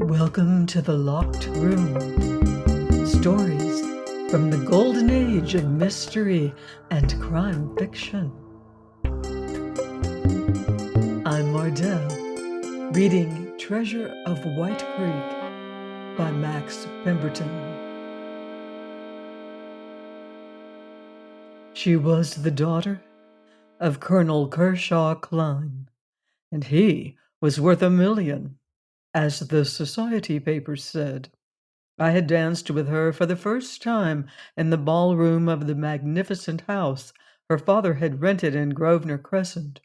Welcome to the Locked Room. Stories from the golden age of mystery and crime fiction. I'm Mardell, reading Treasure of White Creek by Max Pemberton. She was the daughter of Colonel Kershaw Klein, and he was worth $1 million, as the society papers said. I had danced with her for the first time in the ballroom of the magnificent house her father had rented in Grosvenor Crescent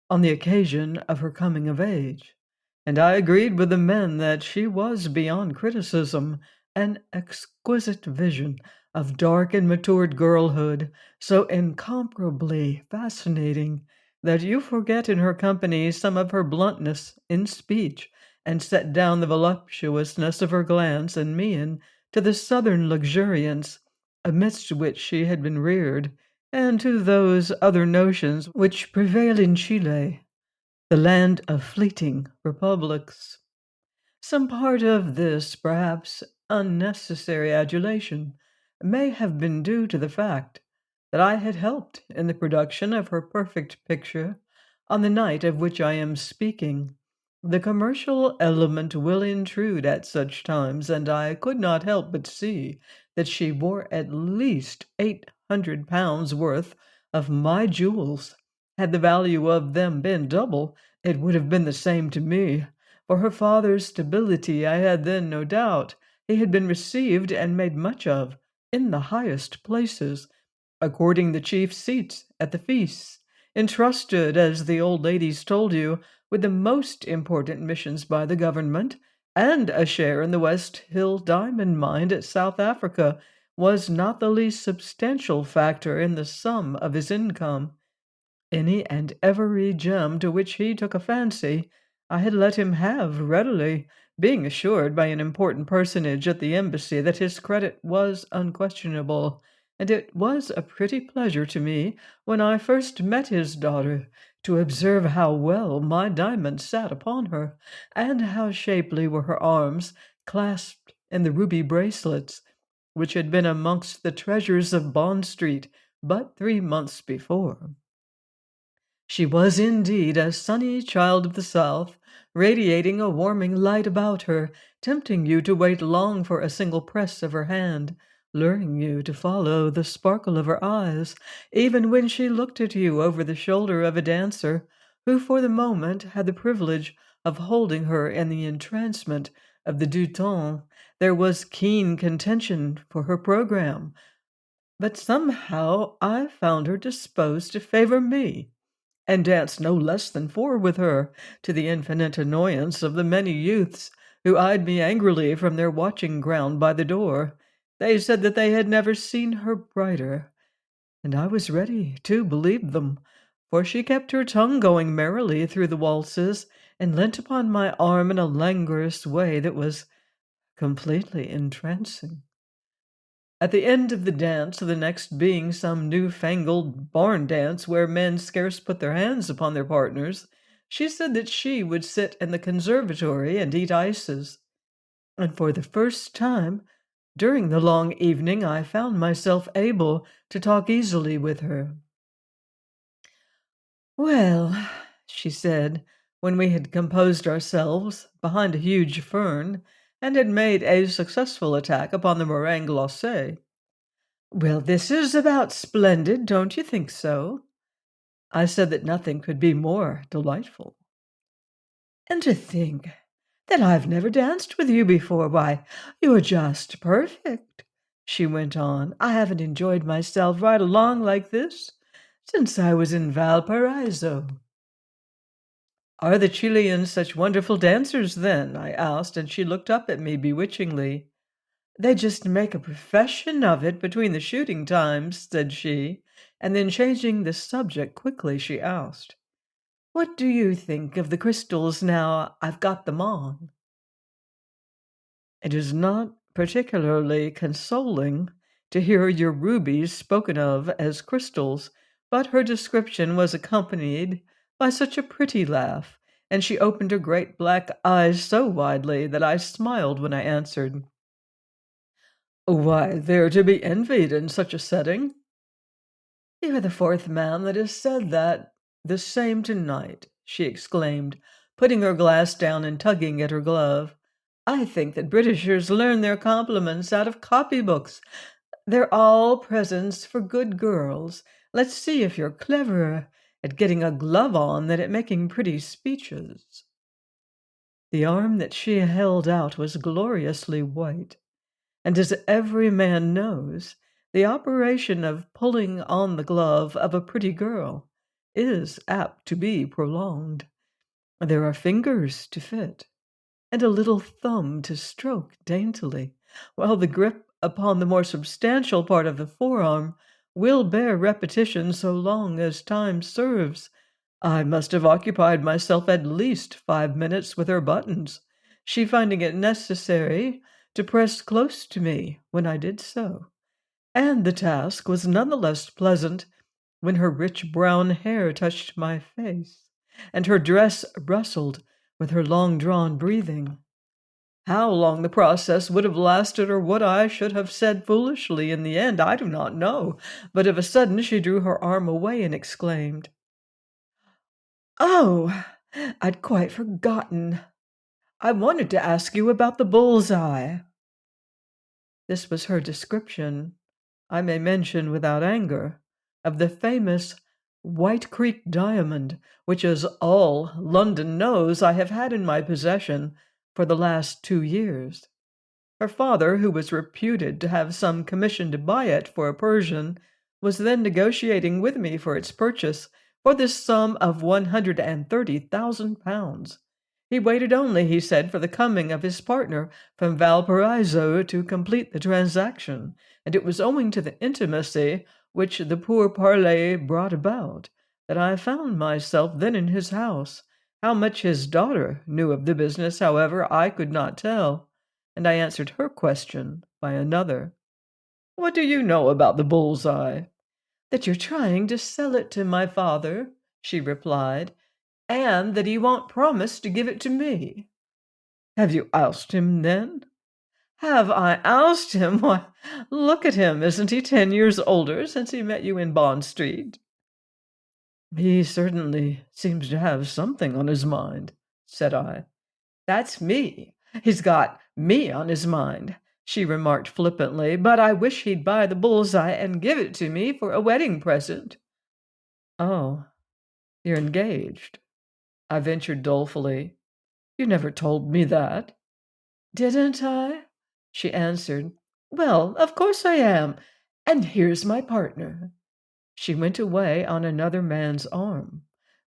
on the occasion of her coming of age, and I agreed with the men that she was beyond criticism an exquisite vision of dark and matured girlhood, so incomparably fascinating that you forget in her company some of her bluntness in speech and set down the voluptuousness of her glance and mien to the southern luxuriance amidst which she had been reared, and to those other notions which prevail in Chile, the land of fleeting republics. Some part of this, perhaps unnecessary adulation may have been due to the fact that I had helped in the production of her perfect picture on the night of which I am speaking. The commercial element will intrude at such times, and I could not help but see that she wore at least £800 worth of my jewels. Had the value of them been double, it would have been the same to me. For her father's stability, I had then no doubt he had been received and made much of in the highest places, according the chief seats at the feasts, entrusted, as the old ladies told you, with the most important missions by the government, and a share in the West Hill diamond mine at South Africa was not the least substantial factor in the sum of his income. Any and every gem to which he took a fancy, I had let him have readily, being assured by an important personage at the embassy that his credit was unquestionable, and it was a pretty pleasure to me, when I first met his daughter, to observe how well my diamonds sat upon her, and how shapely were her arms, clasped in the ruby bracelets, which had been amongst the treasures of Bond Street but 3 months before. She was indeed a sunny child of the South, radiating a warming light about her, tempting you to wait long for a single press of her hand, luring you to follow the sparkle of her eyes, even when she looked at you over the shoulder of a dancer, who for the moment had the privilege of holding her in the entrancement of the deux temps. There was keen contention for her program, but somehow I found her disposed to favor me, and danced no less than 4 with her, to the infinite annoyance of the many youths who eyed me angrily from their watching ground by the door. They said that they had never seen her brighter, and I was ready to believe them, for she kept her tongue going merrily through the waltzes, and leant upon my arm in a languorous way that was completely entrancing. At the end of the dance, the next being some new-fangled barn dance where men scarce put their hands upon their partners, she said that she would sit in the conservatory and eat ices. And for the first time during the long evening I found myself able to talk easily with her. "Well," she said, when we had composed ourselves behind a huge fern, and had made a successful attack upon the meringue glacée, "well, this is about splendid, don't you think so?" I said that nothing could be more delightful. "And to think that I've never danced with you before. Why, you're just perfect," she went on. "I haven't enjoyed myself right along like this since I was in Valparaiso." "Are the Chileans such wonderful dancers, then?" I asked, and she looked up at me bewitchingly. "They just make a profession of it between the shooting times," said she, and then changing the subject quickly, she asked, "What do you think of the crystals now I've got them on?" "It is not particularly consoling to hear your rubies spoken of as crystals," but her description was accompanied by such a pretty laugh and she opened her great black eyes so widely that I smiled when I answered. Why, they're to be envied in such a setting. You are the fourth man that has said that. The same tonight, she exclaimed, putting her glass down and tugging at her glove. I think that Britishers learn their compliments out of copybooks. They're all presents for good girls. Let's see if you're cleverer at getting a glove on than at making pretty speeches. The arm that she held out was gloriously white, and as every man knows, the operation of pulling on the glove of a pretty girl is apt to be prolonged. There are fingers to fit, and a little thumb to stroke daintily, while the grip upon the more substantial part of the forearm will bear repetition so long as time serves. I must have occupied myself at least 5 minutes with her buttons, she finding it necessary to press close to me when I did so. And the task was none the less pleasant when her rich brown hair touched my face, and her dress rustled with her long-drawn breathing. How long the process would have lasted, or what I should have said foolishly in the end, I do not know, but of a sudden she drew her arm away and exclaimed, "Oh, I'd quite forgotten. I wanted to ask you about the bull's-eye." This was her description, I may mention without anger, of the famous White Creek diamond, which, as all London knows, I have had in my possession for the last 2 years. Her father, who was reputed to have some commission to buy it for a Persian, was then negotiating with me for its purchase for this sum of £130,000. He waited only, he said, for the coming of his partner from Valparaiso to complete the transaction, and it was owing to the intimacy which the pourparlers brought about that I found myself then in his house. How much his daughter knew of the business, however, I could not tell, and I answered her question by another. "What do you know about the bull's-eye?" "That you're trying to sell it to my father," she replied, "and that he won't promise to give it to me." "Have you ousted him, then?" "Have I ousted him? Why, look at him. Isn't he 10 years older since he met you in Bond Street?" "He certainly seems to have something on his mind," said I. "That's me. He's got me on his mind," she remarked flippantly, "but I wish he'd buy the bull's-eye and give it to me for a wedding present." "Oh, you're engaged?" I ventured dolefully. "You never told me that." "Didn't I?" she answered. "Well, of course I am. And here's my partner." She went away on another man's arm,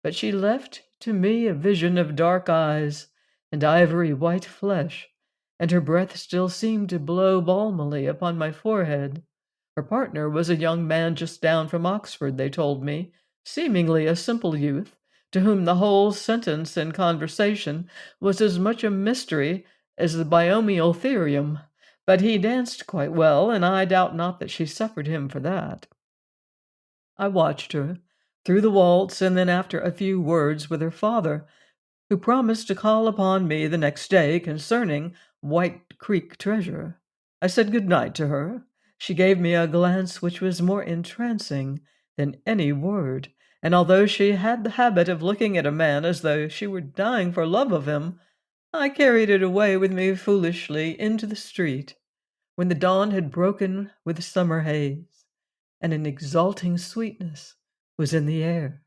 but she left to me a vision of dark eyes and ivory white flesh, and her breath still seemed to blow balmily upon my forehead. Her partner was a young man just down from Oxford, they told me, seemingly a simple youth, to whom the whole sentence and conversation was as much a mystery as the binomial theorem, but he danced quite well, and I doubt not that she suffered him for that. I watched her through the waltz, and then after a few words with her father, who promised to call upon me the next day concerning White Creek treasure, I said good night to her. She gave me a glance which was more entrancing than any word, and although she had the habit of looking at a man as though she were dying for love of him, I carried it away with me foolishly into the street, when the dawn had broken with summer haze, and an exalting sweetness was in the air.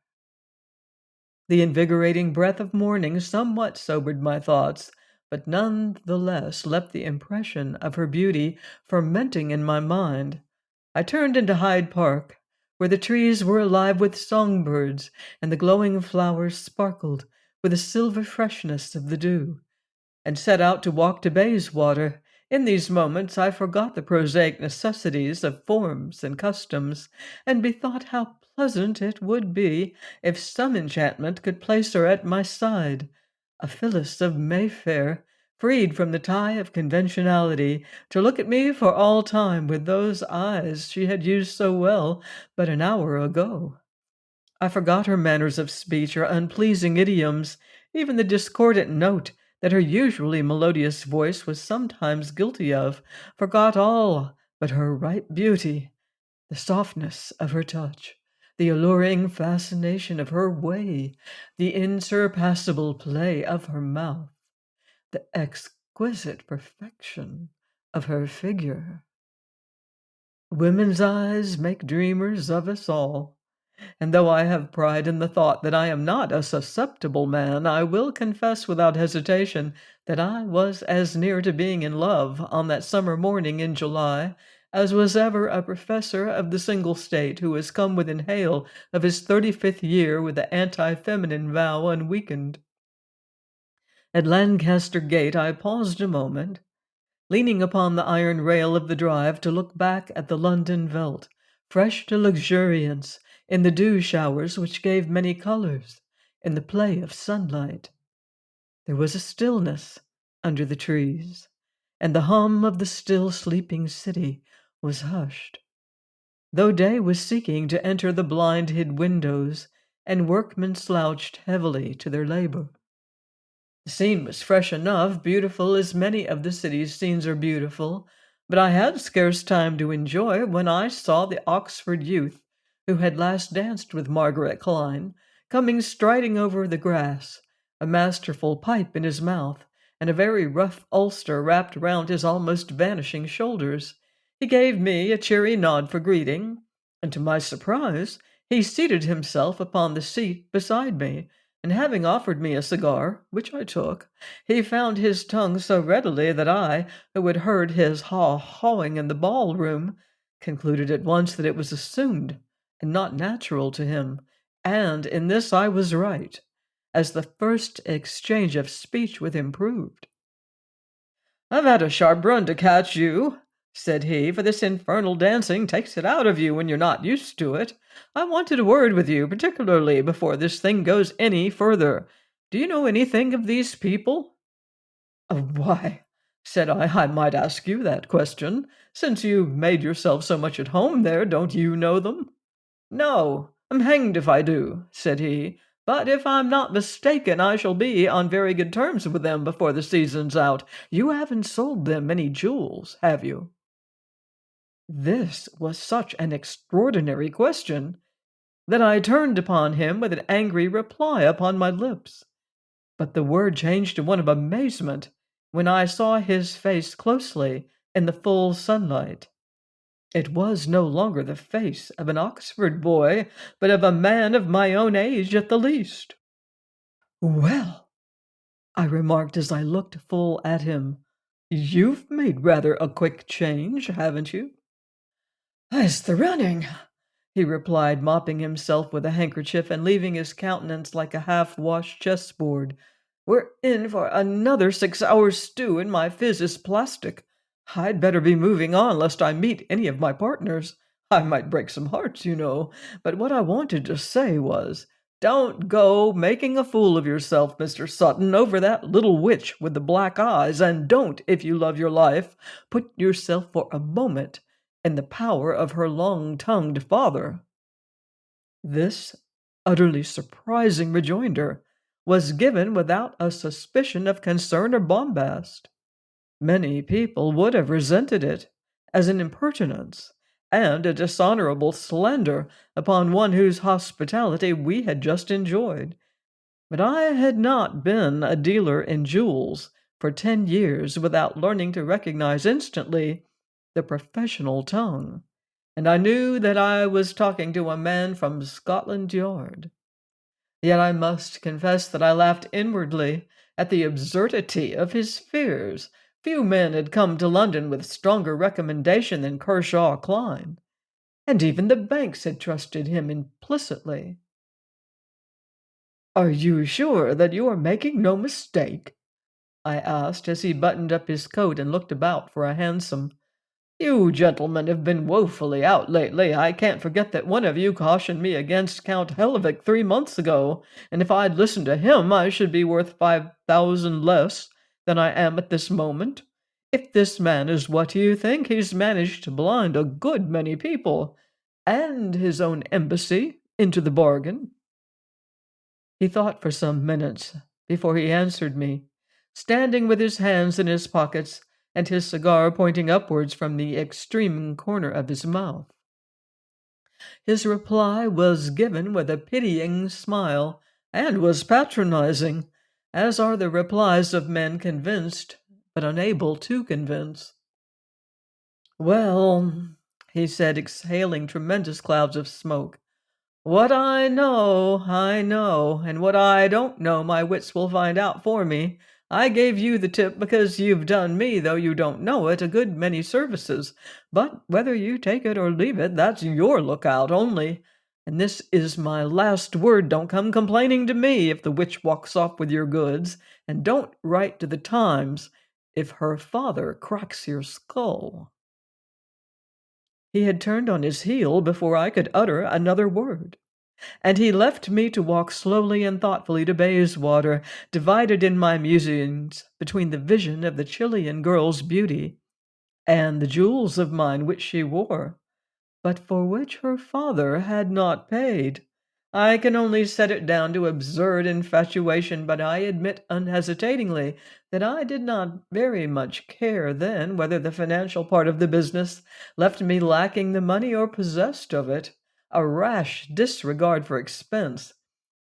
The invigorating breath of morning somewhat sobered my thoughts, but none the less left the impression of her beauty fermenting in my mind. I turned into Hyde Park, where the trees were alive with songbirds, and the glowing flowers sparkled with the silver freshness of the dew, and set out to walk to Bayswater. In these moments I forgot the prosaic necessities of forms and customs, and bethought how pleasant it would be if some enchantment could place her at my side, a Phyllis of Mayfair, freed from the tie of conventionality, to look at me for all time with those eyes she had used so well but an hour ago. I forgot her manners of speech, her unpleasing idioms, even the discordant note that her usually melodious voice was sometimes guilty of, forgot all but her ripe beauty, the softness of her touch, the alluring fascination of her way, the insurpassable play of her mouth, the exquisite perfection of her figure. Women's eyes make dreamers of us all, and though I have pride in the thought that I am not a susceptible man, I will confess without hesitation that I was as near to being in love on that summer morning in July as was ever a professor of the single state who has come within hail of his 35th year with the anti-feminine vow unweakened. At Lancaster Gate I paused a moment, leaning upon the iron rail of the drive to look back at the London veldt, fresh to luxuriance, in the dew showers which gave many colors, in the play of sunlight. There was a stillness under the trees, and the hum of the still sleeping city was hushed, though day was seeking to enter the blind-hid windows, and workmen slouched heavily to their labor. The scene was fresh enough, beautiful as many of the city's scenes are beautiful, but I had scarce time to enjoy when I saw the Oxford youth who had last danced with Margaret Klein coming striding over the grass, a masterful pipe in his mouth, and a very rough ulster wrapped round his almost vanishing shoulders. He gave me a cheery nod for greeting, and to my surprise he seated himself upon the seat beside me, and having offered me a cigar, which I took, he found his tongue so readily that I, who had heard his haw-hawing in the ball-room, concluded at once that it was assumed and not natural to him, and in this I was right, as the first exchange of speech with him proved. "I've had a sharp run to catch you," said he, "for this infernal dancing takes it out of you when you're not used to it. I wanted a word with you, particularly before this thing goes any further. Do you know anything of these people?" "Why," said I might ask you that question. Since you've made yourself so much at home there, don't you know them?" "No, I'm hanged if I do," said he. "But if I'm not mistaken, I shall be on very good terms with them before the season's out. You haven't sold them any jewels, have you?" This was such an extraordinary question that I turned upon him with an angry reply upon my lips. But the word changed to one of amazement when I saw his face closely in the full sunlight. It was no longer the face of an Oxford boy, but of a man of my own age at the least. "Well," I remarked as I looked full at him, "you've made rather a quick change, haven't you?" "It's the running," he replied, mopping himself with a handkerchief and leaving his countenance like a half-washed chessboard. "We're in for another 6 hours' stew, and my phiz is plastic. I'd better be moving on, lest I meet any of my partners. I might break some hearts, you know. But what I wanted to say was, don't go making a fool of yourself, Mr. Sutton, over that little witch with the black eyes, and don't, if you love your life, put yourself for a moment in the power of her long-tongued father." This utterly surprising rejoinder was given without a suspicion of concern or bombast. Many people would have resented it as an impertinence and a dishonorable slander upon one whose hospitality we had just enjoyed. But I had not been a dealer in jewels for 10 years without learning to recognize instantly the professional tongue, and I knew that I was talking to a man from Scotland Yard. Yet I must confess that I laughed inwardly at the absurdity of his fears. Few men had come to London with stronger recommendation than Kershaw Klein, and even the banks had trusted him implicitly. "Are you sure that you are making no mistake?" I asked, as he buttoned up his coat and looked about for a hansom. "You gentlemen have been woefully out lately. I can't forget that one of you cautioned me against Count Helvig 3 months ago, and if I'd listened to him I should be worth 5,000 less than I am at this moment. If this man is what you think, he's managed to blind a good many people, and his own embassy into the bargain." He thought for some minutes, before he answered me, standing with his hands in his pockets and his cigar pointing upwards from the extreme corner of his mouth. His reply was given with a pitying smile and was patronizing, as are the replies of men convinced but unable to convince. "Well," he said, exhaling tremendous clouds of smoke, "what I know, and what I don't know my wits will find out for me. I gave you the tip because you've done me, though you don't know it, a good many services. But whether you take it or leave it, that's your lookout only. And this is my last word. Don't come complaining to me if the witch walks off with your goods, and don't write to the Times if her father cracks your skull." He had turned on his heel before I could utter another word, and he left me to walk slowly and thoughtfully to Bayswater, divided in my musings between the vision of the Chilean girl's beauty and the jewels of mine which she wore, but for which her father had not paid. I can only set it down to absurd infatuation, but I admit unhesitatingly that I did not very much care then whether the financial part of the business left me lacking the money or possessed of it. A rash disregard for expense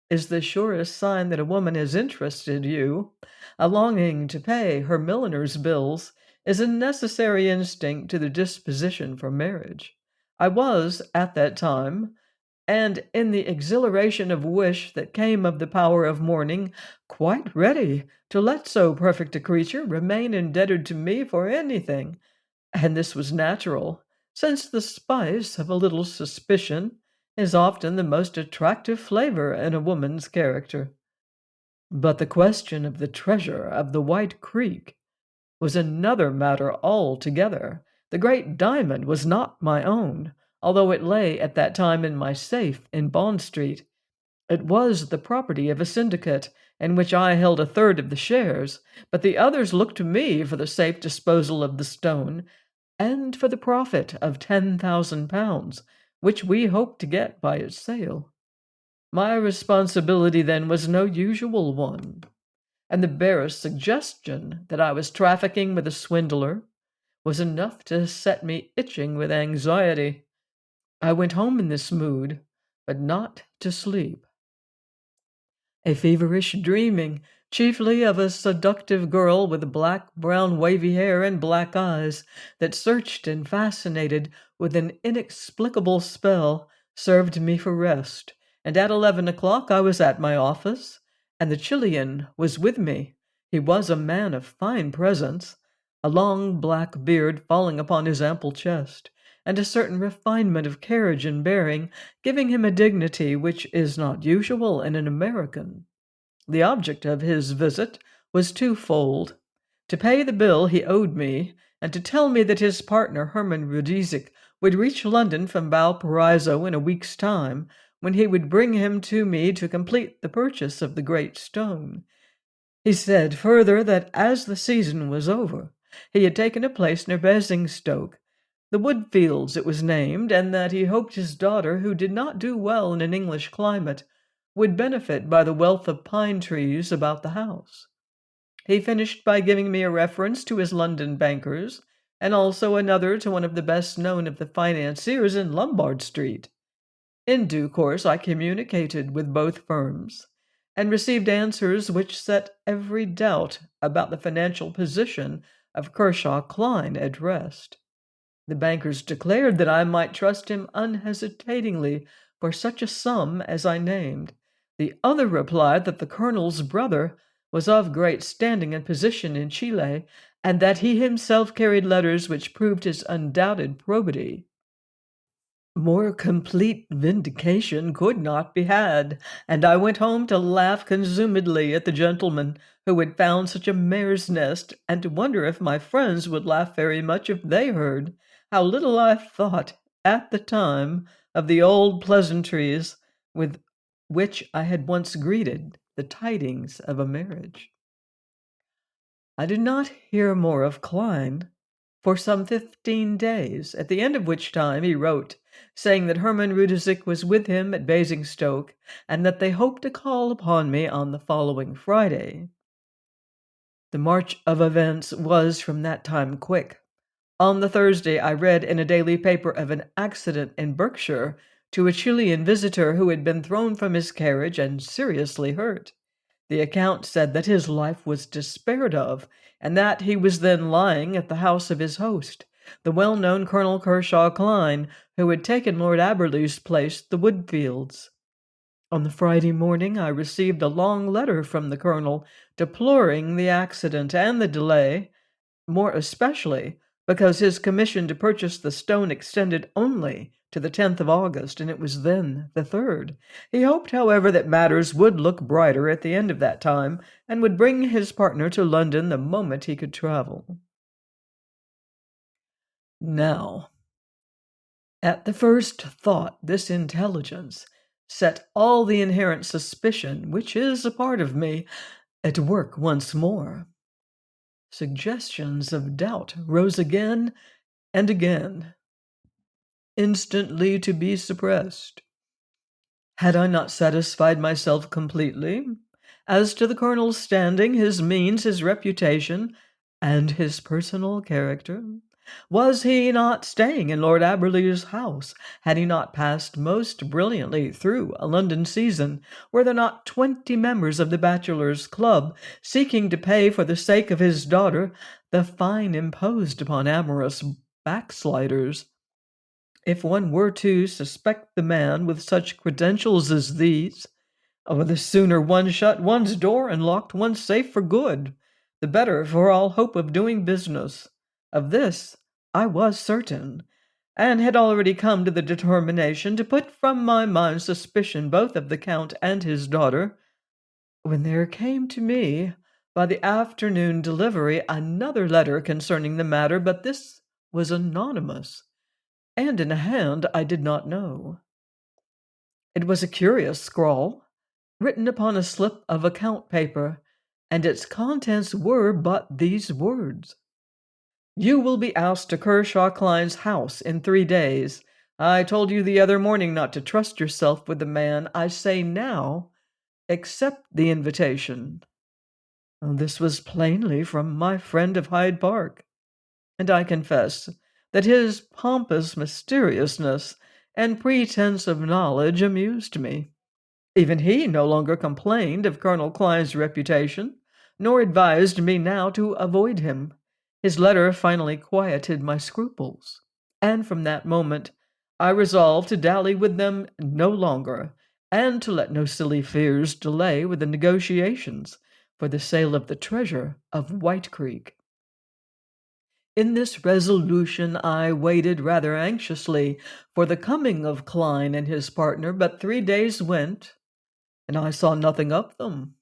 is the surest sign that a woman has interested you. A longing to pay her milliner's bills is a necessary instinct to the disposition for marriage. I was, at that time, and in the exhilaration of wish that came of the power of morning, quite ready to let so perfect a creature remain indebted to me for anything, and this was natural, since the spice of a little suspicion is often the most attractive flavor in a woman's character. But the question of the treasure of the White Creek was another matter altogether. The great diamond was not my own, although it lay at that time in my safe in Bond Street. It was the property of a syndicate, in which I held a third of the shares, but the others looked to me for the safe disposal of the stone, and for the profit of £10,000, which we hoped to get by its sale. My responsibility then was no usual one, and the barest suggestion that I was trafficking with a swindler was enough to set me itching with anxiety. I went home in this mood, but not to sleep. A feverish dreaming, chiefly of a seductive girl with black-brown wavy hair and black eyes that searched and fascinated with an inexplicable spell, served me for rest, and at 11 o'clock I was at my office, and the Chilean was with me. He was a man of fine presence, a long black beard falling upon his ample chest, and a certain refinement of carriage and bearing, giving him a dignity which is not usual in an American. The object of his visit was twofold: to pay the bill he owed me, and to tell me that his partner, Herman Rudisick, would reach London from Valparaiso in a week's time, when he would bring him to me to complete the purchase of the great stone. He said further that as the season was over, he had taken a place near Basingstoke, the Woodfields it was named, and that he hoped his daughter, who did not do well in an English climate, would benefit by the wealth of pine trees about the house. He finished by giving me a reference to his London bankers, and also another to one of the best known of the financiers in Lombard Street. In due course I communicated with both firms, and received answers which set every doubt about the financial position of Kershaw Klein at rest. The bankers declared that I might trust him unhesitatingly for such a sum as I named. The other replied that the colonel's brother was of great standing and position in Chile, and that he himself carried letters which proved his undoubted probity. More complete vindication could not be had, and I went home to laugh consumedly at the gentleman who had found such a mare's nest, and to wonder if my friends would laugh very much if they heard how little I thought at the time of the old pleasantries with which I had once greeted the tidings of a marriage. I did not hear more of Klein for some 15 days, at the end of which time he wrote, saying that Hermann Rudisick was with him at Basingstoke, and that they hoped to call upon me on the following Friday. The march of events was from that time quick. On the Thursday, I read in a daily paper of an accident in Berkshire to a Chilean visitor who had been thrown from his carriage and seriously hurt. The account said that his life was despaired of, and that he was then lying at the house of his host, the well-known Colonel Kershaw Klein, who had taken Lord Aberley's place at the Woodfields. On the Friday morning, I received a long letter from the colonel deploring the accident and the delay, more especially because his commission to purchase the stone extended only to the 10th of August, and it was then the 3rd. He hoped, however, that matters would look brighter at the end of that time, and would bring his partner to London the moment he could travel. Now, at the first thought, this intelligence set all the inherent suspicion, which is a part of me, at work once more. Suggestions of doubt rose again and again, instantly to be suppressed. Had I not satisfied myself completely as to the colonel's standing, his means, his reputation, and his personal character? Was he not staying in Lord Aberley's house? Had he not passed most brilliantly through a London season? Were there not 20 members of the Bachelors' Club seeking to pay for the sake of his daughter the fine imposed upon amorous backsliders? If one were to suspect the man with such credentials as these, the sooner one shut one's door and locked one's safe for good, the better for all hope of doing business. Of this I was certain, and had already come to the determination to put from my mind suspicion both of the Count and his daughter, when there came to me, by the afternoon delivery, another letter concerning the matter, but this was anonymous, and in a hand I did not know. It was a curious scrawl, written upon a slip of account paper, and its contents were but these words: "You will be asked to Kershaw Klein's house in 3 days. I told you the other morning not to trust yourself with the man. I say now, accept the invitation." This was plainly from my friend of Hyde Park, and I confess that his pompous mysteriousness and pretense of knowledge amused me. Even he no longer complained of Colonel Klein's reputation, nor advised me now to avoid him. His letter finally quieted my scruples, and from that moment I resolved to dally with them no longer, and to let no silly fears delay with the negotiations for the sale of the treasure of White Creek. In this resolution I waited rather anxiously for the coming of Klein and his partner, but 3 days went, and I saw nothing of them,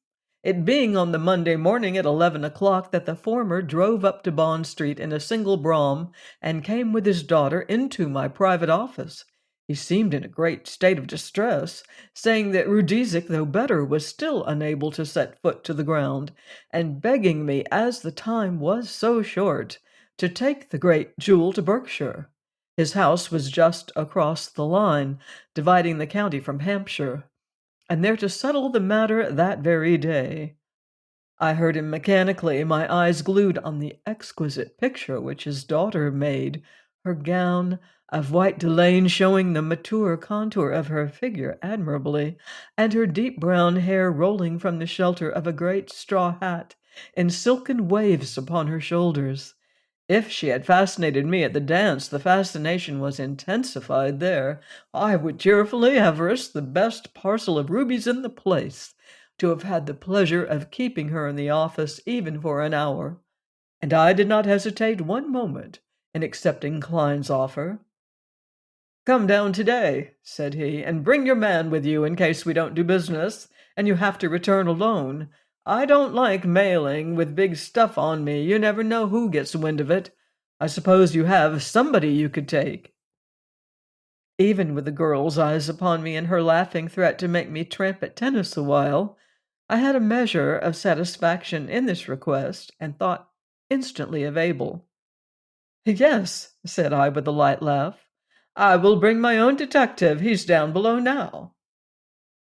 it being on the Monday morning at 11 o'clock that the former drove up to Bond Street in a single brougham and came with his daughter into my private office. He seemed in a great state of distress, saying that Rudisick, though better, was still unable to set foot to the ground, and begging me, as the time was so short, to take the great jewel to Berkshire. His house was just across the line, dividing the county from Hampshire, and there to settle the matter that very day. I heard him mechanically, my eyes glued on the exquisite picture which his daughter made, her gown of white delaine showing the mature contour of her figure admirably, and her deep brown hair rolling from the shelter of a great straw hat in silken waves upon her shoulders. If she had fascinated me at the dance, the fascination was intensified there. I would cheerfully have risked the best parcel of rubies in the place to have had the pleasure of keeping her in the office even for an hour, and I did not hesitate one moment in accepting Klein's offer. "Come down today," said he, "and bring your man with you in case we don't do business, and you have to return alone. I don't like mailing with big stuff on me. You never know who gets wind of it. I suppose you have somebody you could take." Even with the girl's eyes upon me and her laughing threat to make me tramp at tennis a while, I had a measure of satisfaction in this request, and thought instantly of Abel. Yes, said I with a light laugh. I will bring my own detective. He's down below now.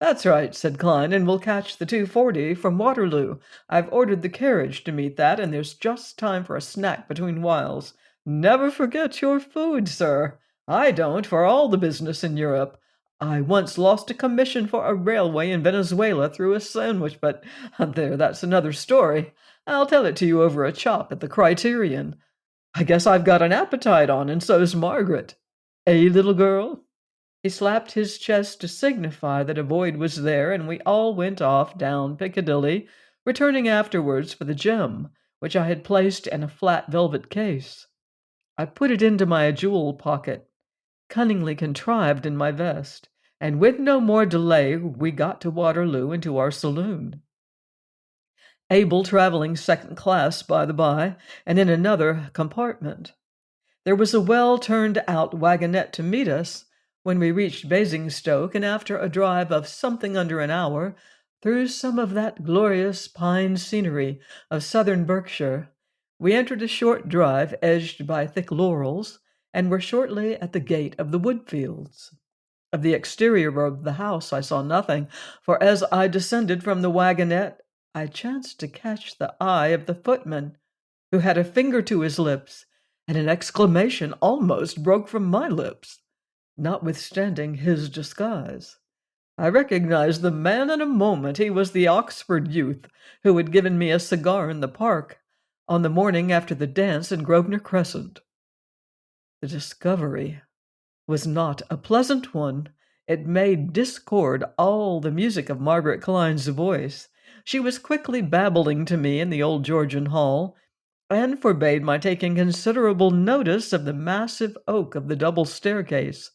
That's right, said Klein, and we'll catch the 2:40 from Waterloo. I've ordered the carriage to meet that, and there's just time for a snack between whiles. Never forget your food, sir. I don't, for all the business in Europe. I once lost a commission for a railway in Venezuela through a sandwich, but there, that's another story. I'll tell it to you over a chop at the Criterion. I guess I've got an appetite on, and so's Margaret. Little girl? He slapped his chest to signify that a void was there, and we all went off down Piccadilly, returning afterwards for the gem, which I had placed in a flat velvet case. I put it into my jewel pocket, cunningly contrived in my vest, and with no more delay we got to Waterloo and to our saloon. Abel travelling second class, by the by, and in another compartment. There was a well-turned-out wagonette to meet us when we reached Basingstoke, and after a drive of something under an hour through some of that glorious pine scenery of southern Berkshire, we entered a short drive edged by thick laurels, and were shortly at the gate of the Woodfields. Of the exterior of the house I saw nothing, for as I descended from the wagonette, I chanced to catch the eye of the footman, who had a finger to his lips, and an exclamation almost broke from my lips, notwithstanding his disguise. I recognized the man in a moment. He was the Oxford youth who had given me a cigar in the park on the morning after the dance in Grosvenor Crescent. The discovery was not a pleasant one. It made discord all the music of Margaret Klein's voice. She was quickly babbling to me in the old Georgian hall, and forbade my taking considerable notice of the massive oak of the double staircase,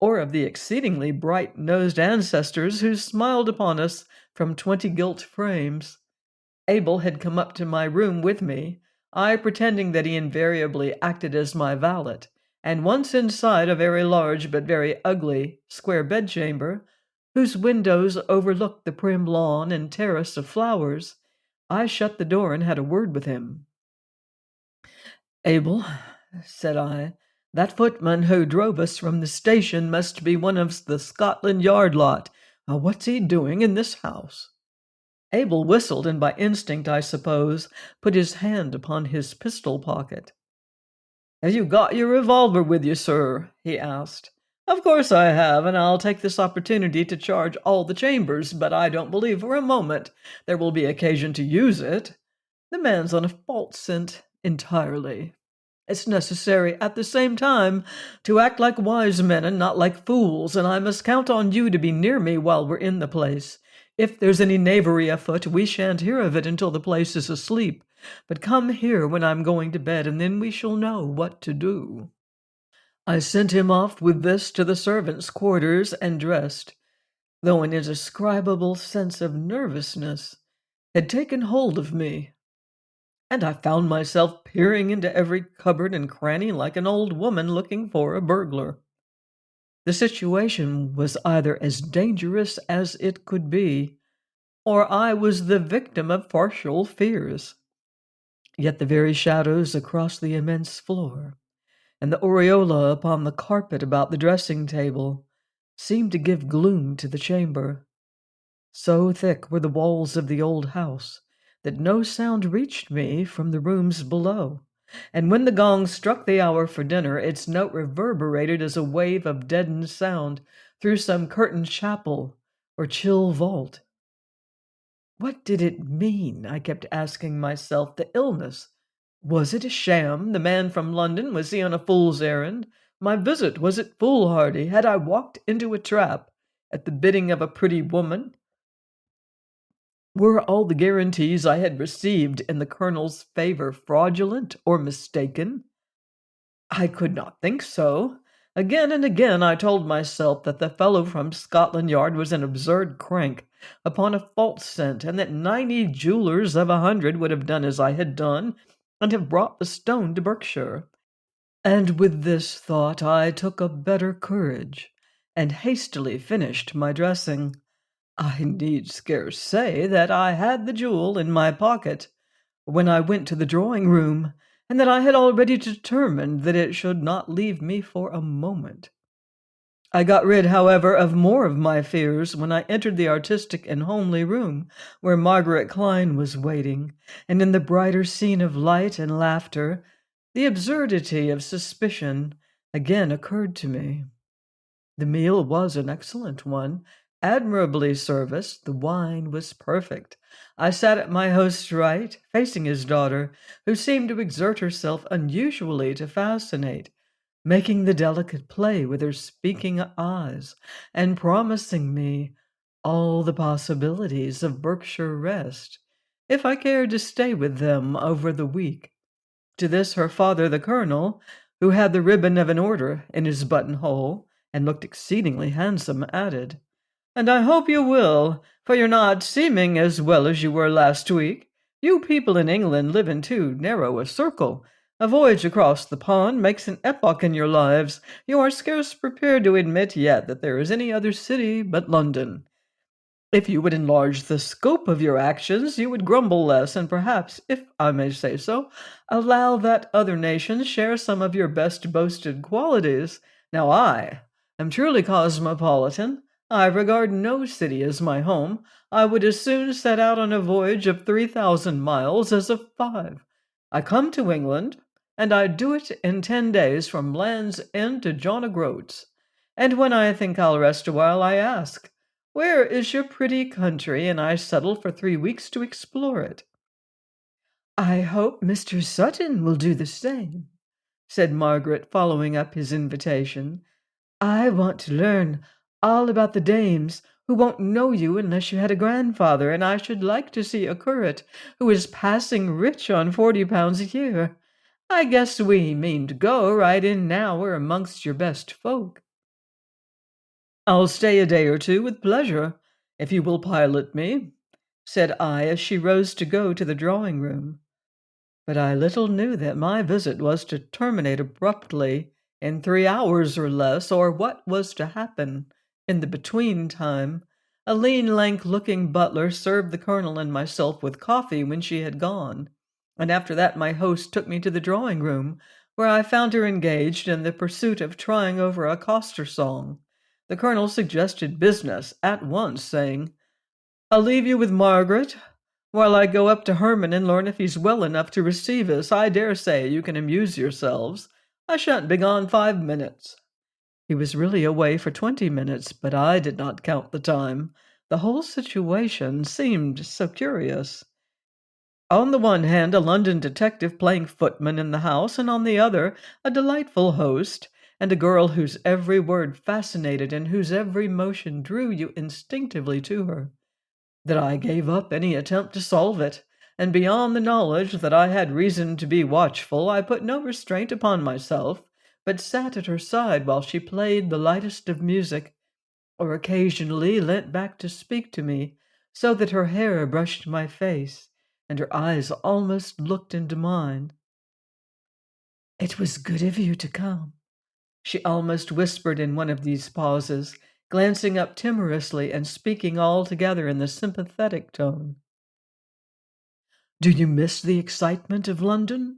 or of the exceedingly bright-nosed ancestors who smiled upon us from 20 gilt frames. Abel had come up to my room with me, I pretending that he invariably acted as my valet, and once inside a very large but very ugly square bedchamber, whose windows overlooked the prim lawn and terrace of flowers, I shut the door and had a word with him. Abel, said I, that footman who drove us from the station must be one of the Scotland Yard lot. What's he doing in this house? Abel whistled, and by instinct, I suppose, put his hand upon his pistol pocket. Have you got your revolver with you, sir? He asked. Of course I have, and I'll take this opportunity to charge all the chambers, but I don't believe for a moment there will be occasion to use it. The man's on a false scent entirely. It's necessary at the same time to act like wise men and not like fools, and I must count on you to be near me while we're in the place. If there's any knavery afoot, we shan't hear of it until the place is asleep. But come here when I'm going to bed, and then we shall know what to do. I sent him off with this to the servants' quarters and dressed, though an indescribable sense of nervousness had taken hold of me, and I found myself peering into every cupboard and cranny like an old woman looking for a burglar. The situation was either as dangerous as it could be, or I was the victim of partial fears. Yet the very shadows across the immense floor, and the aureola upon the carpet about the dressing-table, seemed to give gloom to the chamber. So thick were the walls of the old house that no sound reached me from the rooms below, and when the gong struck the hour for dinner, its note reverberated as a wave of deadened sound through some curtained chapel or chill vault. What did it mean? I kept asking myself. The illness. Was it a sham? The man from London, was he on a fool's errand? My visit, was it foolhardy? Had I walked into a trap at the bidding of a pretty woman? Were all the guarantees I had received in the colonel's favor fraudulent or mistaken? I could not think so. Again and again I told myself that the fellow from Scotland Yard was an absurd crank upon a false scent, and that 90 jewellers of 100 would have done as I had done, and have brought the stone to Berkshire. And with this thought I took a better courage, and hastily finished my dressing. I need scarce say that I had the jewel in my pocket when I went to the drawing-room, and that I had already determined that it should not leave me for a moment. I got rid, however, of more of my fears when I entered the artistic and homely room where Margaret Klein was waiting, and in the brighter scene of light and laughter, the absurdity of suspicion again occurred to me. The meal was an excellent one, admirably serviced, the wine was perfect. I sat at my host's right, facing his daughter, who seemed to exert herself unusually to fascinate, making the delicate play with her speaking eyes, and promising me all the possibilities of Berkshire rest, if I cared to stay with them over the week. To this her father, the colonel, who had the ribbon of an order in his buttonhole, and looked exceedingly handsome, added, "And I hope you will, for you're not seeming as well as you were last week. You people in England live in too narrow a circle. A voyage across the pond makes an epoch in your lives. You are scarce prepared to admit yet that there is any other city but London. If you would enlarge the scope of your actions, you would grumble less, and perhaps, if I may say so, allow that other nations share some of your best boasted qualities. Now I am truly cosmopolitan. I regard no city as my home. I would as soon set out on a voyage of 3,000 miles as of 5. I come to England, and I do it in 10 days from Land's End to John O'Groats. And when I think I'll rest awhile, I ask, where is your pretty country? And I settle for 3 weeks to explore it." "I hope Mr. Sutton will do the same," said Margaret, following up his invitation. "I want to learn all about the dames who won't know you unless you had a grandfather, and I should like to see a curate who is passing rich on £40 a year. I guess we mean to go right in now. We're amongst your best folk." "I'll stay a day or two with pleasure, if you will pilot me," said I as she rose to go to the drawing-room. But I little knew that my visit was to terminate abruptly in 3 hours or less, or what was to happen in the between time. A lean, lank-looking butler served the colonel and myself with coffee when she had gone, and after that my host took me to the drawing-room, where I found her engaged in the pursuit of trying over a coster song. The colonel suggested business at once, saying, "I'll leave you with Margaret while I go up to Herman and learn if he's well enough to receive us. I dare say you can amuse yourselves. I shan't be gone 5 minutes." He was really away for 20 minutes, but I did not count the time. The whole situation seemed so curious. On the one hand, a London detective playing footman in the house, and on the other, a delightful host, and a girl whose every word fascinated and whose every motion drew you instinctively to her, that I gave up any attempt to solve it, and beyond the knowledge that I had reason to be watchful, I put no restraint upon myself, but sat at her side while she played the lightest of music, or occasionally leant back to speak to me, so that her hair brushed my face, and her eyes almost looked into mine. "It was good of you to come," she almost whispered in one of these pauses, glancing up timorously and speaking altogether in the sympathetic tone. "Do you miss the excitement of London?"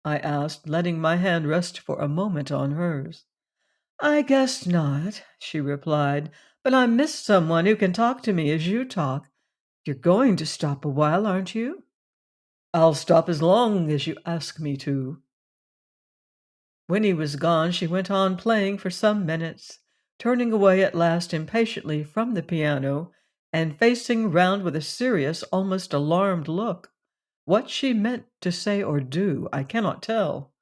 I asked, letting my hand rest for a moment on hers. "I guess not," she replied, "but I miss someone who can talk to me as you talk. You're going to stop a while, aren't you?" "I'll stop as long as you ask me to." When he was gone, she went on playing for some minutes, turning away at last impatiently from the piano and facing round with a serious, almost alarmed look. What she meant to say or do, I cannot tell,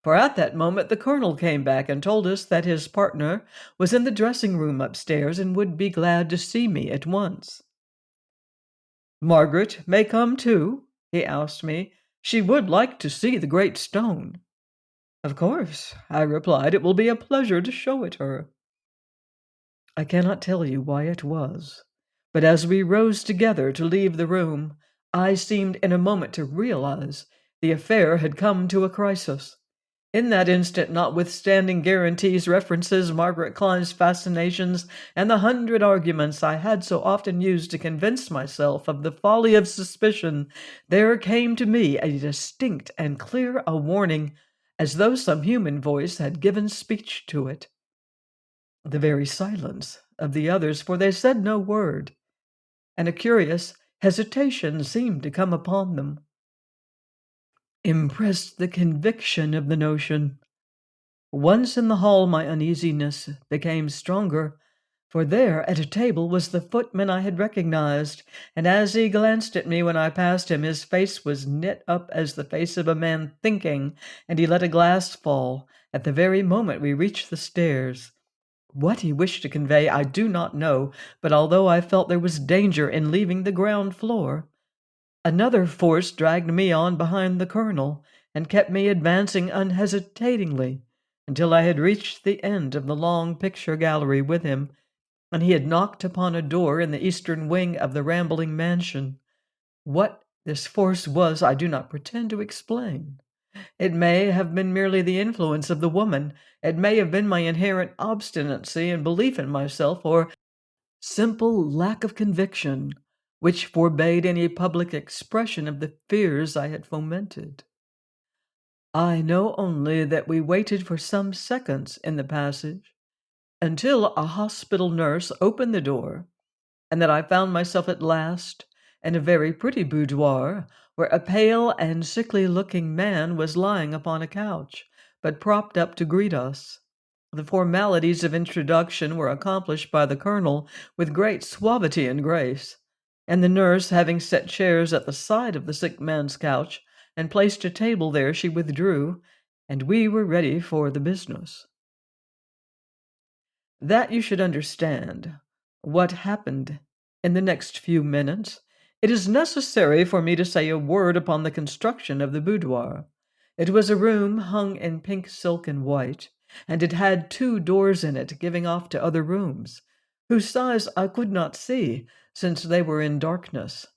for at that moment the colonel came back and told us that his partner was in the dressing-room upstairs and would be glad to see me at once. "Margaret may come too?" he asked me. "She would like to see the great stone." "Of course," I replied. "It will be a pleasure to show it her." I cannot tell you why it was, but as we rose together to leave the room, I seemed in a moment to realize the affair had come to a crisis. In that instant, notwithstanding guarantees, references, Margaret Klein's fascinations, and the 100 arguments I had so often used to convince myself of the folly of suspicion, there came to me a distinct and clear a warning, as though some human voice had given speech to it. The very silence of the others, for they said no word, and a curious hesitation seemed to come upon them, impressed the conviction of the notion. Once in the hall, my uneasiness became stronger, for there at a table was the footman I had recognized, and as he glanced at me when I passed him, his face was knit up as the face of a man thinking, and he let a glass fall at the very moment we reached the stairs. What he wished to convey I do not know, but although I felt there was danger in leaving the ground floor, another force dragged me on behind the colonel, and kept me advancing unhesitatingly until I had reached the end of the long picture gallery with him, and he had knocked upon a door in the eastern wing of the rambling mansion. What this force was, I do not pretend to explain. It may have been merely the influence of the woman, it may have been my inherent obstinacy and belief in myself, or simple lack of conviction, which forbade any public expression of the fears I had fomented. I know only that we waited for some seconds in the passage until a hospital nurse opened the door, and that I found myself at last in a very pretty boudoir, where a pale and sickly-looking man was lying upon a couch, but propped up to greet us. The formalities of introduction were accomplished by the colonel with great suavity and grace, and the nurse, having set chairs at the side of the sick man's couch and placed a table there, she withdrew, and we were ready for the business. That you should understand what happened in the next few minutes, it is necessary for me to say a word upon the construction of the boudoir. It was a room hung in pink silk and white, and it had 2 doors in it giving off to other rooms, whose size I could not see, since they were in darkness.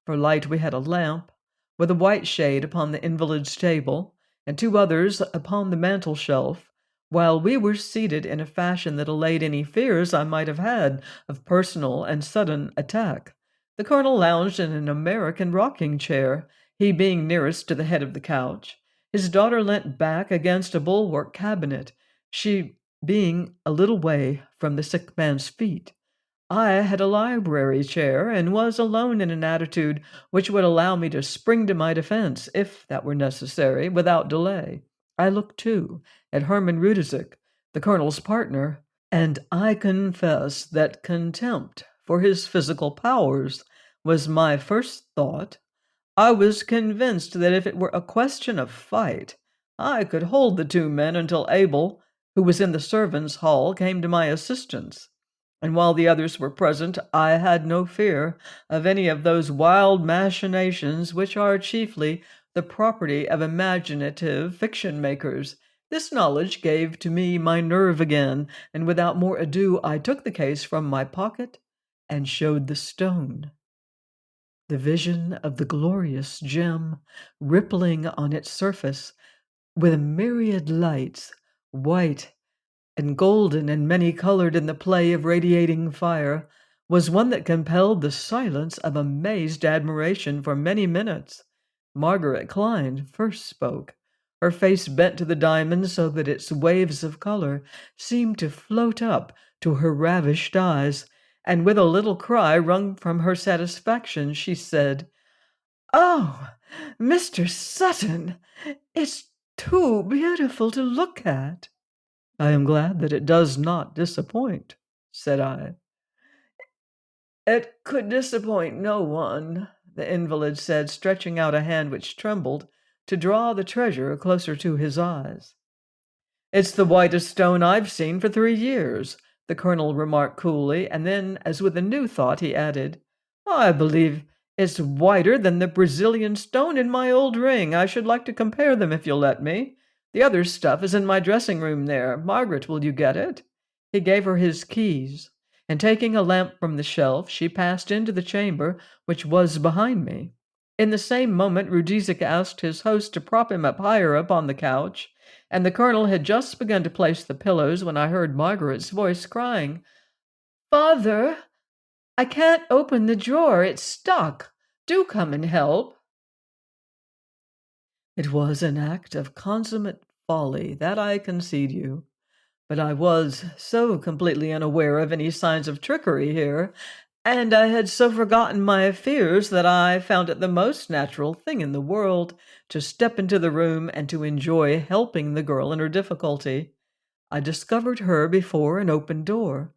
For light we had a lamp, with a white shade upon the invalid's table, and 2 others upon the mantel-shelf, while we were seated in a fashion that allayed any fears I might have had of personal and sudden attack. The colonel lounged in an American rocking-chair, he being nearest to the head of the couch. His daughter leant back against a bulwark cabinet, she being a little way from the sick man's feet. I had a library chair, and was alone in an attitude which would allow me to spring to my defense, if that were necessary, without delay. I looked, too, at Hermann Rudizik, the colonel's partner, and I confess that contempt for his physical powers was my first thought. I was convinced that if it were a question of fight, I could hold the 2 men until Abel, who was in the servants' hall, came to my assistance. And while the others were present, I had no fear of any of those wild machinations which are chiefly the property of imaginative fiction-makers. This knowledge gave to me my nerve again, and without more ado I took the case from my pocket and showed the stone. The vision of the glorious gem, rippling on its surface with a myriad lights, white and golden and many-colored in the play of radiating fire, was one that compelled the silence of amazed admiration for many minutes. Margaret Klein first spoke, her face bent to the diamond so that its waves of color seemed to float up to her ravished eyes, and with a little cry wrung from her satisfaction, she said, "Oh, Mr. Sutton, it's too beautiful to look at." "I am glad that it does not disappoint," said I. "It could disappoint no one," the invalid said, stretching out a hand which trembled to draw the treasure closer to his eyes. "It's the whitest stone I've seen for 3 years," the colonel remarked coolly, and then, as with a new thought, he added, "I believe it's whiter than the Brazilian stone in my old ring. I should like to compare them if you'll let me. The other stuff is in my dressing-room there. Margaret, will you get it?" He gave her his keys, and taking a lamp from the shelf, she passed into the chamber which was behind me. In the same moment, Rudzik asked his host to prop him up higher up on the couch, and the colonel had just begun to place the pillows when I heard Margaret's voice crying, "Father, I can't open the drawer. It's stuck. Do come and help." It was an act of consummate folly, that I concede you. But I was so completely unaware of any signs of trickery here, and I had so forgotten my fears that I found it the most natural thing in the world to step into the room and to enjoy helping the girl in her difficulty. I discovered her before an open door.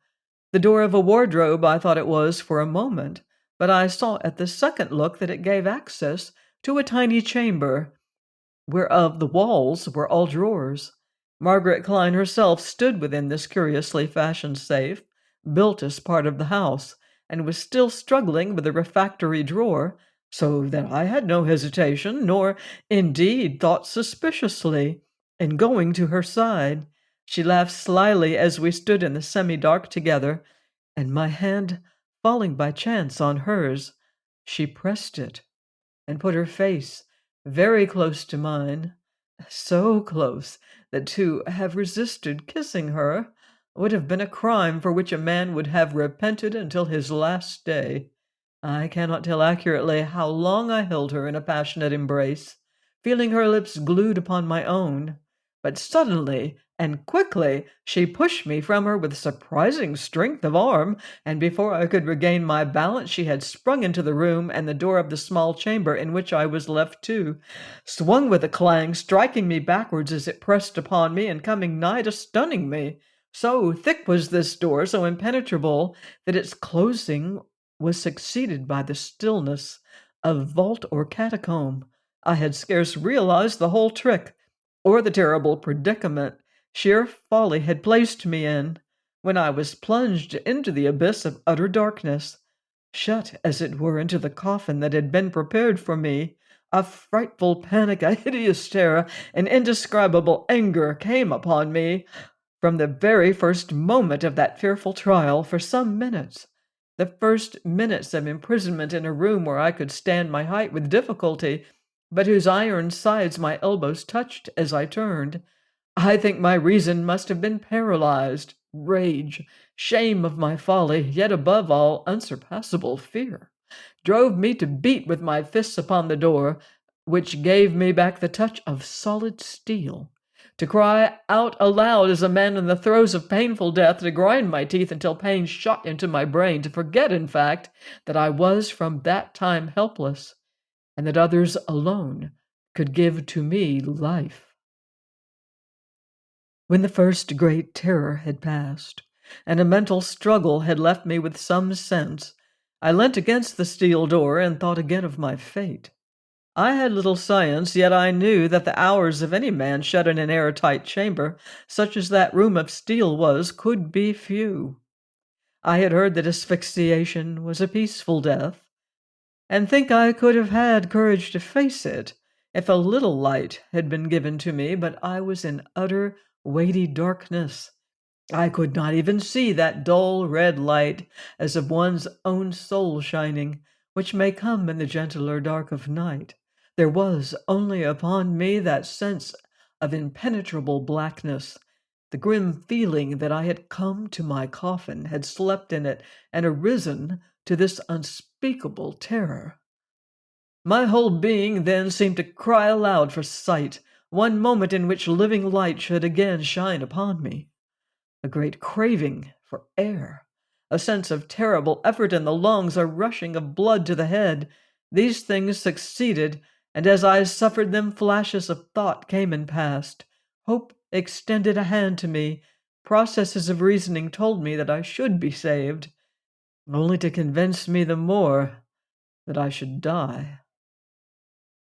The door of a wardrobe I thought it was for a moment, but I saw at the second look that it gave access to a tiny chamber, whereof the walls were all drawers. Margaret Klein herself stood within this curiously fashioned safe, built as part of the house, and was still struggling with the refractory drawer, so that I had no hesitation, nor indeed thought suspiciously, in going to her side. She laughed slyly as we stood in the semi-dark together, and my hand falling by chance on hers, she pressed it and put her face very close to mine, so close that to have resisted kissing her would have been a crime for which a man would have repented until his last day. I cannot tell accurately how long I held her in a passionate embrace, feeling her lips glued upon my own, but suddenly and quickly she pushed me from her with surprising strength of arm, and before I could regain my balance she had sprung into the room, and the door of the small chamber in which I was left too swung with a clang, striking me backwards as it pressed upon me, and coming nigh to stunning me. So thick was this door, so impenetrable, that its closing was succeeded by the stillness of vault or catacomb. I had scarce realized the whole trick, or the terrible predicament sheer folly had placed me in, when I was plunged into the abyss of utter darkness, shut as it were into the coffin that had been prepared for me. A frightful panic, a hideous terror, an indescribable anger came upon me from the very first moment of that fearful trial. For some minutes, the first minutes of imprisonment in a room where I could stand my height with difficulty, but whose iron sides my elbows touched as I turned, I think my reason must have been paralyzed. Rage, shame of my folly, yet above all unsurpassable fear, drove me to beat with my fists upon the door, which gave me back the touch of solid steel, to cry out aloud as a man in the throes of painful death, to grind my teeth until pain shot into my brain, to forget, in fact, that I was from that time helpless, and that others alone could give to me life. When the first great terror had passed, and a mental struggle had left me with some sense, I leant against the steel door and thought again of my fate. I had little science, yet I knew that the hours of any man shut in an airtight chamber, such as that room of steel was, could be few. I had heard that asphyxiation was a peaceful death, and think I could have had courage to face it if a little light had been given to me, but I was in utter weighty darkness. I could not even see that dull red light, as of one's own soul shining, which may come in the gentler dark of night. There was only upon me that sense of impenetrable blackness, the grim feeling that I had come to my coffin, had slept in it, and arisen to this unspeakable terror. My whole being then seemed to cry aloud for sight, one moment in which living light should again shine upon me. A great craving for air, a sense of terrible effort in the lungs, a rushing of blood to the head, these things succeeded, and as I suffered them, flashes of thought came and passed. Hope extended a hand to me. Processes of reasoning told me that I should be saved, only to convince me the more that I should die.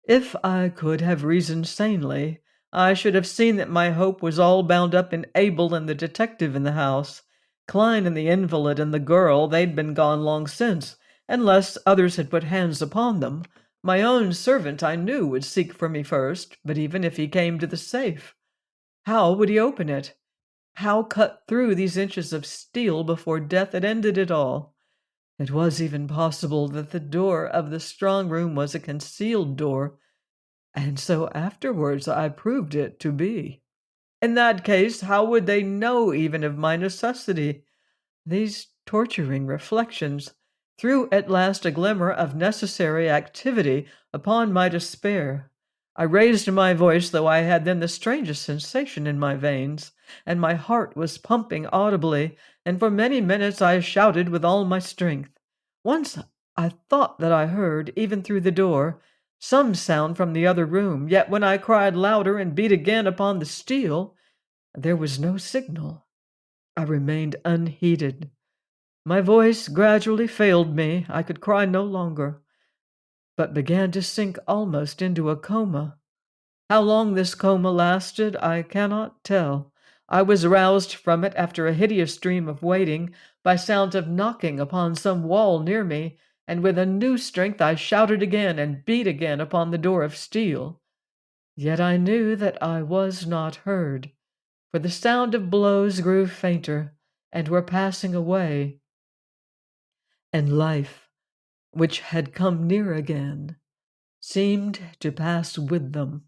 If I could have reasoned sanely, I should have seen that my hope was all bound up in Abel and the detective in the house. Klein and the invalid and the girl, they'd been gone long since, unless others had put hands upon them. My own servant, I knew, would seek for me first, but even if he came to the safe, how would he open it? How cut through these inches of steel before death had ended it all? It was even possible that the door of the strong room was a concealed door, and so afterwards I proved it to be. In that case, how would they know even of my necessity? These torturing reflections threw at last a glimmer of necessary activity upon my despair. I raised my voice, though I had then the strangest sensation in my veins, and my heart was pumping audibly, and for many minutes I shouted with all my strength. Once I thought that I heard, even through the door, some sound from the other room, yet when I cried louder and beat again upon the steel, there was no signal. I remained unheeded. My voice gradually failed me. I could cry no longer, but began to sink almost into a coma. How long this coma lasted, I cannot tell. I was roused from it after a hideous dream of waiting by sounds of knocking upon some wall near me, and with a new strength I shouted again and beat again upon the door of steel. Yet I knew that I was not heard, for the sound of blows grew fainter and were passing away, and life, which had come near again, seemed to pass with them.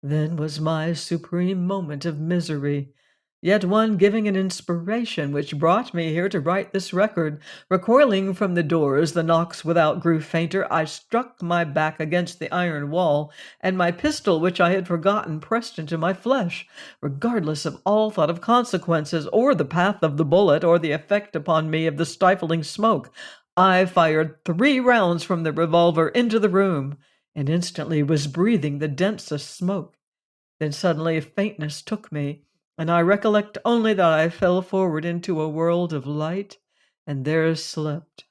Then was my supreme moment of misery, yet one giving an inspiration which brought me here to write this record. Recoiling from the door as the knocks without grew fainter, I struck my back against the iron wall, and my pistol, which I had forgotten, pressed into my flesh. Regardless of all thought of consequences, or the path of the bullet, or the effect upon me of the stifling smoke, I fired 3 rounds from the revolver into the room, and instantly was breathing the densest smoke. Then suddenly faintness took me, and I recollect only that I fell forward into a world of light, and there slept.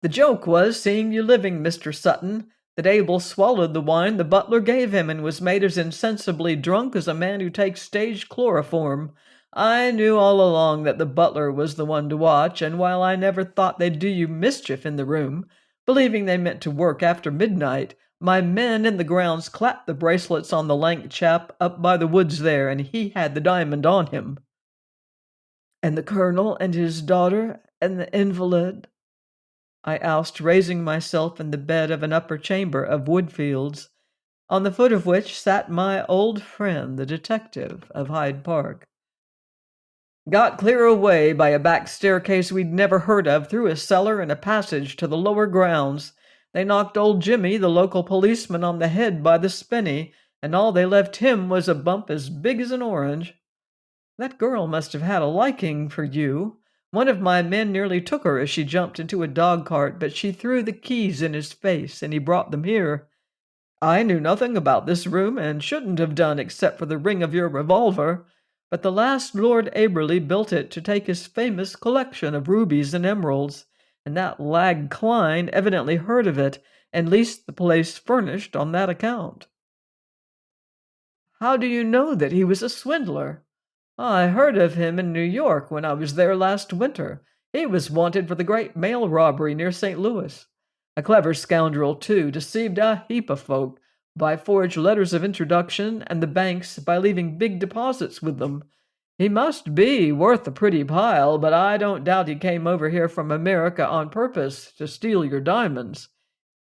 The joke was, seeing you living, Mr. Sutton, that Abel swallowed the wine the butler gave him, and was made as insensibly drunk as a man who takes stage chloroform. I knew all along that the butler was the one to watch, and while I never thought they'd do you mischief in the room, believing they meant to work after midnight, my men in the grounds clapped the bracelets on the lank chap up by the woods there, and he had the diamond on him. And the colonel and his daughter and the invalid, I asked, raising myself in the bed of an upper chamber of Woodfields, on the foot of which sat my old friend, the detective of Hyde Park. Got clear away by a back staircase we'd never heard of, through a cellar and a passage to the lower grounds. They knocked old Jimmy, the local policeman, on the head by the spinney, and all they left him was a bump as big as an orange. That girl must have had a liking for you. One of my men nearly took her as she jumped into a dog-cart, but she threw the keys in his face, and he brought them here. I knew nothing about this room, and shouldn't have done except for the ring of your revolver, but the last Lord Aberley built it to take his famous collection of rubies and emeralds, and that lag Klein evidently heard of it, and leased the place furnished on that account. How do you know that he was a swindler? I heard of him in New York when I was there last winter. He was wanted for the great mail robbery near St. Louis. A clever scoundrel, too, deceived a heap of folk by forged letters of introduction, and the banks by leaving big deposits with them. He must be worth a pretty pile, but I don't doubt he came over here from America on purpose to steal your diamonds.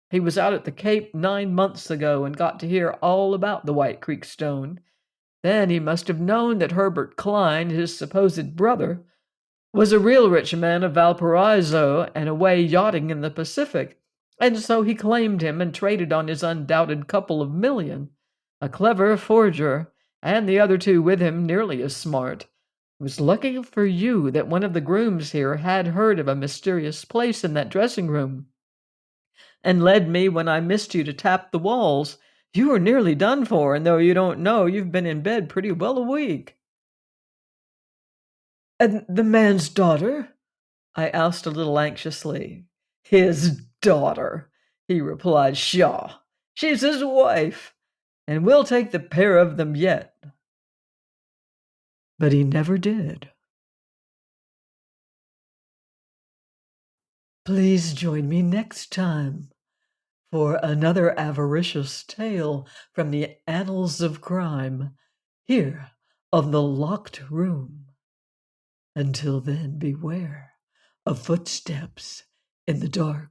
He was out at the Cape 9 months ago and got to hear all about the White Creek stone. Then he must have known that Herbert Klein, his supposed brother, was a real rich man of Valparaiso and away yachting in the Pacific, and so he claimed him and traded on his undoubted couple of million. A clever forger, and the other 2 with him nearly as smart. It was lucky for you that one of the grooms here had heard of a mysterious place in that dressing room, and led me when I missed you to tap the walls. You were nearly done for, and though you don't know, you've been in bed pretty well a week. And the man's daughter? I asked a little anxiously. His daughter, he replied. Pshaw! She's his wife, and we'll take the pair of them yet. But he never did. Please join me next time for another avaricious tale from the annals of crime, here of the locked room. Until then, beware of footsteps in the dark.